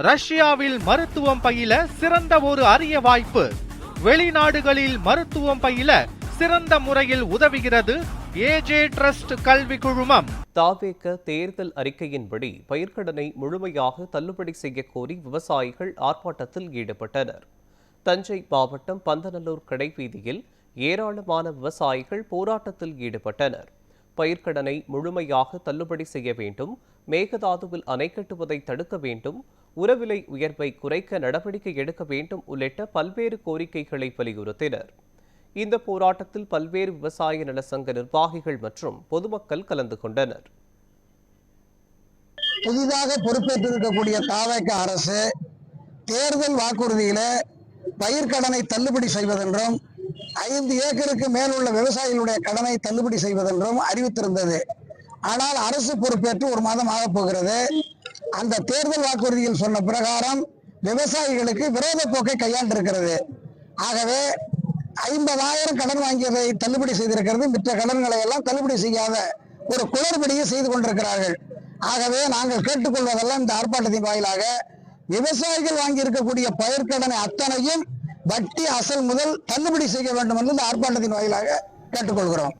ரஷ்யாவில் மருத்துவம் பயில சிறந்த ஒரு அரிய வாய்ப்பு. வெளிநாடுகளில் மருத்துவம் பயில சிறந்த முறையில் உதவுகிறது ஏஜே ட்ரஸ்ட் கல்வி குழுமம். தாவேக தேர்தல் அறிக்கையின்படி பயிர்க்கடனை முழுமையாக தள்ளுபடி செய்ய கோரி விவசாயிகள் ஆர்ப்பாட்டத்தில் ஈடுபட்டனர். தஞ்சை மாவட்டம் பந்தநல்லூர் கடைவீதியில் ஏராளமான விவசாயிகள் போராட்டத்தில் ஈடுபட்டனர். பயிர்க்கடனை முழுமையாக தள்ளுபடி செய்ய வேண்டும், மேகதாதுவில் அணை கட்டுவதை தடுக்க வேண்டும், உரவிலை உயர்வை குறைக்க நடவடிக்கை எடுக்க வேண்டும் உள்ளிட்ட பல்வேறு கோரிக்கைகளை வலியுறுத்தினர். இந்த போராட்டத்தில் பல்வேறு விவசாய நல சங்க நிர்வாகிகள் மற்றும் பொதுமக்கள் கலந்து கொண்டனர். புதிதாக பொறுப்பேற்றிருக்கக்கூடிய தாவேக அரசு தேர்தல் வாக்குறுதியில பயிர்க்கடனை தள்ளுபடி செய்வதென்றும் 5 ஏக்கருக்கு மேல் உள்ள விவசாயிகளுடைய கடனை தள்ளுபடி செய்வதென்றும் அறிவித்திருந்தது. ஆனால் அரசு பொறுப்பேற்று 1 மாதம் ஆகப் போகிறது. அந்த தேர்தல் வாக்குறுதியில் சொன்ன பிரகாரம் விவசாயிகளுக்கு விரோத போக்கை கையாண்டிருக்கிறது. ஆகவே 50,000 கடன் வாங்கியதை தள்ளுபடி செய்திருக்கிறது. மற்ற கடன்களை எல்லாம் தள்ளுபடி செய்யாத ஒரு குளறுபடியை செய்து கொண்டிருக்கிறார்கள். ஆகவே நாங்கள் கேட்டுக்கொள்வதெல்லாம் இந்த ஆர்ப்பாட்டத்தின் வாயிலாக விவசாயிகள் வாங்கி இருக்கக்கூடிய பயிர்க்கடனை அத்தனையும் வட்டி அசல் முதல் தள்ளுபடி செய்ய வேண்டும் என்று இந்த ஆர்ப்பாட்டத்தின் வாயிலாக கேட்டுக்கொள்கிறோம்.